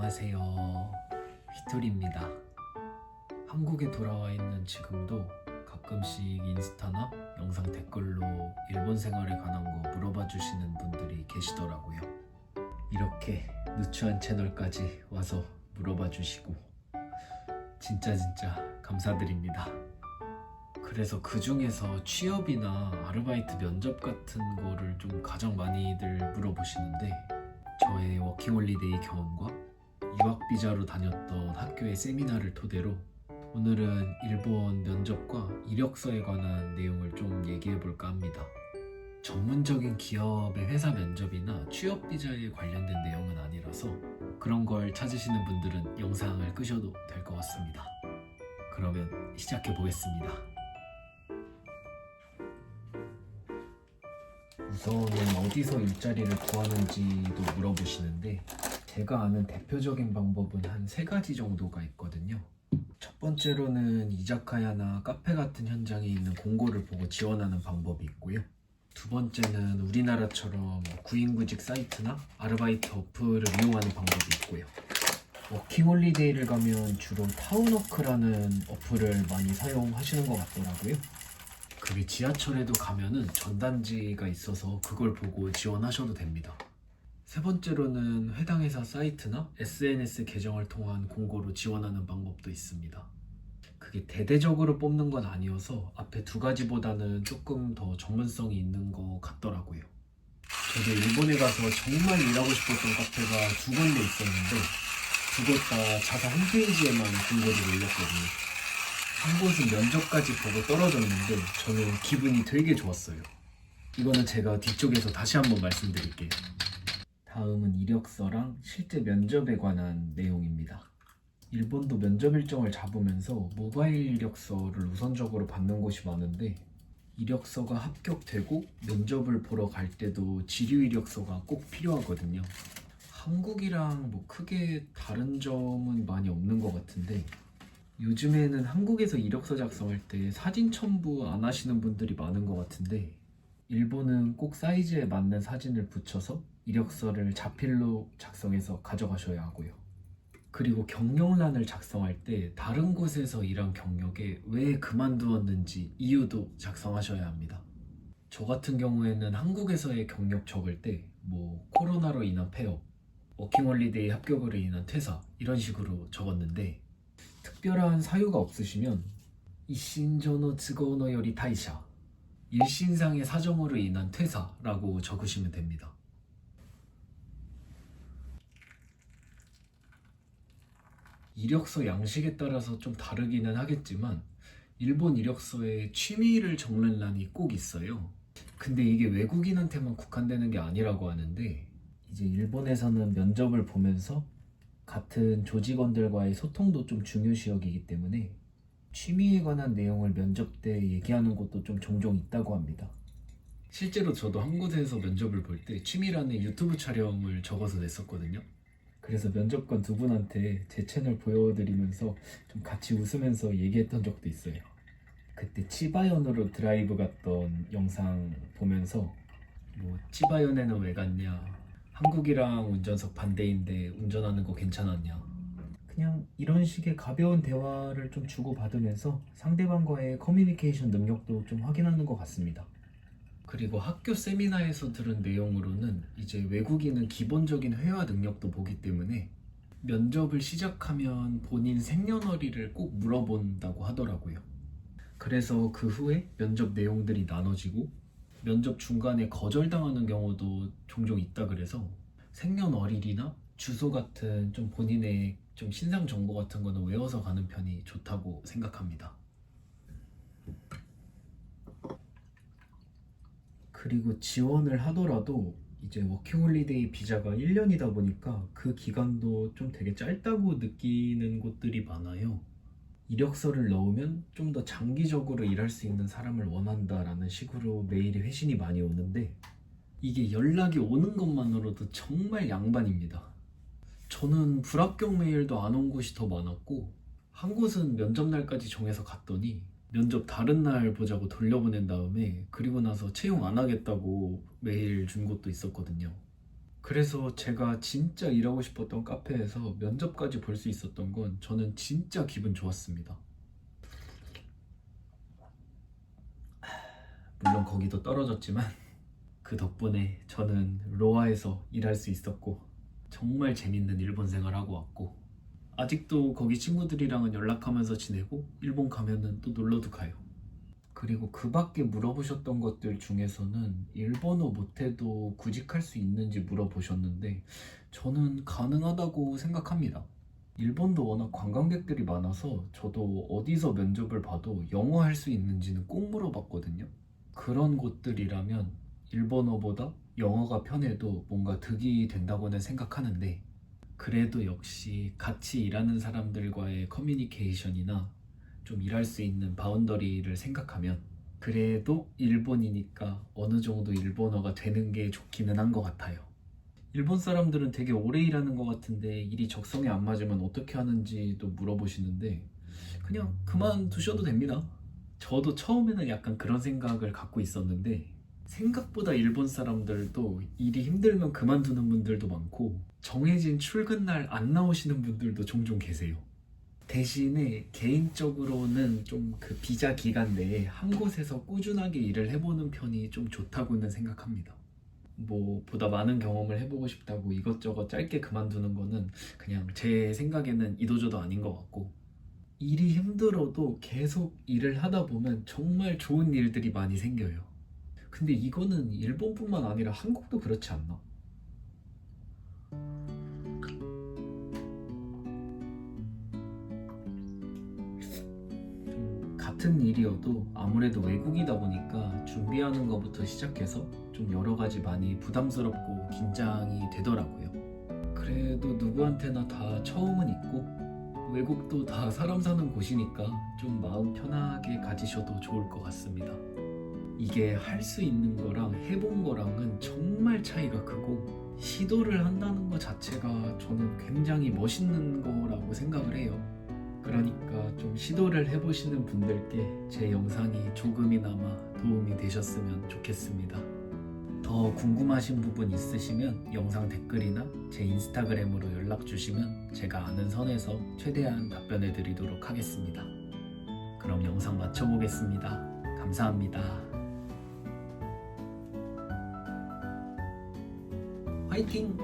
안녕하세요. 휘토리입니다. 한국에 돌아와 있는 지금도 가끔씩 인스타나 영상 댓글로 일본 생활에 관한 거 물어봐 주시는 분들이 계시더라고요. 이렇게 누추한 채널까지 와서 물어봐 주시고 진짜 감사드립니다. 그래서 그 중에서 취업이나 아르바이트 면접 같은 거를 좀 가장 많이들 물어보시는데, 저의 워킹홀리데이 경험과 유학비자로 다녔던 학교의 세미나를 토대로 오늘은 일본 면접과 이력서에 관한 내용을 좀 얘기해볼까 합니다. 전문적인 기업의 회사 면접이나 취업비자에 관련된 내용은 아니라서 그런 걸 찾으시는 분들은 영상을 끄셔도 될 것 같습니다. 그러면 시작해보겠습니다. 우선은 어디서 일자리를 구하는지도 물어보시는데, 제가 아는 대표적인 방법은 한 3가지 정도가 있거든요. 첫 번째로는 이자카야나 카페 같은 현장에 있는 공고를 보고 지원하는 방법이 있고요. 두 번째는 우리나라처럼 구인구직 사이트나 아르바이트 어플을 이용하는 방법이 있고요. 워킹홀리데이를 가면 주로 타운워크라는 어플을 많이 사용하시는 것 같더라고요. 그게 지하철에도 가면은 전단지가 있어서 그걸 보고 지원하셔도 됩니다. 세 번째로는 해당 회사 사이트나 SNS 계정을 통한 공고로 지원하는 방법도 있습니다. 그게 대대적으로 뽑는 건 아니어서 앞에 2가지보다는 조금 더 전문성이 있는 것 같더라고요. 저도 일본에 가서 정말 일하고 싶었던 카페가 2군데 있었는데, 2곳 다 자사 홈페이지에만 공고를 올렸거든요. 한 곳은 면접까지 보고 떨어졌는데 저는 기분이 되게 좋았어요. 이거는 제가 뒤쪽에서 다시 한번 말씀드릴게요. 다음은 이력서랑 실제 면접에 관한 내용입니다. 일본도 면접 일정을 잡으면서 모바일 이력서를 우선적으로 받는 곳이 많은데, 이력서가 합격되고 면접을 보러 갈 때도 지류 이력서가 꼭 필요하거든요. 한국이랑 크게 다른 점은 많이 없는 것 같은데, 요즘에는 한국에서 이력서 작성할 때 사진 첨부 안 하시는 분들이 많은 것 같은데, 일본은 꼭 사이즈에 맞는 사진을 붙여서 이력서를 자필로 작성해서 가져가셔야 하고요. 그리고 경력란을 작성할 때 다른 곳에서 일한 경력에 왜 그만두었는지 이유도 작성하셔야 합니다. 저 같은 경우에는 한국에서의 경력 적을 때 코로나로 인한 폐업, 워킹홀리데이 합격으로 인한 퇴사 이런 식으로 적었는데, 특별한 사유가 없으시면 이신조노 츠고노 요리 타이샤, 일신상의 사정으로 인한 퇴사라고 적으시면 됩니다. 이력서 양식에 따라서 좀 다르기는 하겠지만 일본 이력서에 취미를 적는 란이 꼭 있어요. 근데 이게 외국인한테만 국한되는 게 아니라고 하는데, 이제 일본에서는 면접을 보면서 같은 조직원들과의 소통도 좀 중요시 여기기 때문에 취미에 관한 내용을 면접 때 얘기하는 것도 좀 종종 있다고 합니다. 실제로 저도 한 곳에서 면접을 볼 때 취미란에 유튜브 촬영을 적어서 냈었거든요. 그래서 면접관 2분한테 제 채널 보여드리면서 좀 같이 웃으면서 얘기했던 적도 있어요. 그때 치바현으로 드라이브 갔던 영상 보면서 치바현에는 왜 갔냐, 한국이랑 운전석 반대인데 운전하는 거 괜찮았냐, 그냥 이런 식의 가벼운 대화를 좀 주고받으면서 상대방과의 커뮤니케이션 능력도 좀 확인하는 것 같습니다. 그리고 학교 세미나에서 들은 내용으로는 이제 외국인은 기본적인 회화 능력도 보기 때문에 면접을 시작하면 본인 생년월일을 꼭 물어본다고 하더라고요. 그래서 그 후에 면접 내용들이 나눠지고 면접 중간에 거절당하는 경우도 종종 있다 그래서 생년월일이나 주소 같은 좀 본인의 좀 신상 정보 같은 거는 외워서 가는 편이 좋다고 생각합니다. 그리고 지원을 하더라도 이제 워킹홀리데이 비자가 1년이다 보니까 그 기간도 좀 되게 짧다고 느끼는 곳들이 많아요. 이력서를 넣으면 좀 더 장기적으로 일할 수 있는 사람을 원한다라는 식으로 메일이 회신이 많이 오는데, 이게 연락이 오는 것만으로도 정말 양반입니다. 저는 불합격 메일도 안 온 곳이 더 많았고, 한 곳은 면접 날까지 정해서 갔더니 면접 다른 날 보자고 돌려보낸 다음에 그리고 나서 채용 안 하겠다고 메일 준 곳도 있었거든요. 그래서 제가 진짜 일하고 싶었던 카페에서 면접까지 볼 수 있었던 건 저는 진짜 기분 좋았습니다. 물론 거기도 떨어졌지만 그 덕분에 저는 로아에서 일할 수 있었고 정말 재밌는 일본 생활하고 왔고 아직도 거기 친구들이랑은 연락하면서 지내고 일본 가면은 또 놀러도 가요. 그리고 그 밖에 물어보셨던 것들 중에서는 일본어 못해도 구직할 수 있는지 물어보셨는데 저는 가능하다고 생각합니다. 일본도 워낙 관광객들이 많아서 저도 어디서 면접을 봐도 영어 할 수 있는지는 꼭 물어봤거든요. 그런 곳들이라면 일본어보다 영어가 편해도 뭔가 득이 된다고는 생각하는데 그래도 역시 같이 일하는 사람들과의 커뮤니케이션이나 좀 일할 수 있는 바운더리를 생각하면 그래도 일본이니까 어느 정도 일본어가 되는 게 좋기는 한 것 같아요. 일본 사람들은 되게 오래 일하는 것 같은데 일이 적성에 안 맞으면 어떻게 하는지도 물어보시는데 그냥 그만두셔도 됩니다. 저도 처음에는 약간 그런 생각을 갖고 있었는데 생각보다 일본 사람들도 일이 힘들면 그만두는 분들도 많고 정해진 출근 날 안 나오시는 분들도 종종 계세요. 대신에 개인적으로는 좀 그 비자 기간 내에 한 곳에서 꾸준하게 일을 해보는 편이 좀 좋다고는 생각합니다. 뭐 보다 많은 경험을 해보고 싶다고 이것저것 짧게 그만두는 거는 그냥 제 생각에는 이도저도 아닌 것 같고 일이 힘들어도 계속 일을 하다 보면 정말 좋은 일들이 많이 생겨요. 근데 이거는 일본뿐만 아니라 한국도 그렇지 않나? 같은 일이어도 아무래도 외국이다 보니까 준비하는 것부터 시작해서 좀 여러 가지 많이 부담스럽고 긴장이 되더라고요. 그래도 누구한테나 다 처음은 있고 외국도 다 사람 사는 곳이니까 좀 마음 편하게 가지셔도 좋을 것 같습니다. 이게 할 수 있는 거랑 해본 거랑은 정말 차이가 크고 시도를 한다는 것 자체가 저는 굉장히 멋있는 거라고 생각을 해요. 그러니까 좀 시도를 해보시는 분들께 제 영상이 조금이나마 도움이 되셨으면 좋겠습니다. 더 궁금하신 부분 있으시면 영상 댓글이나 제 인스타그램으로 연락 주시면 제가 아는 선에서 최대한 답변해 드리도록 하겠습니다. 그럼 영상 마쳐보겠습니다. 감사합니다. 화이팅!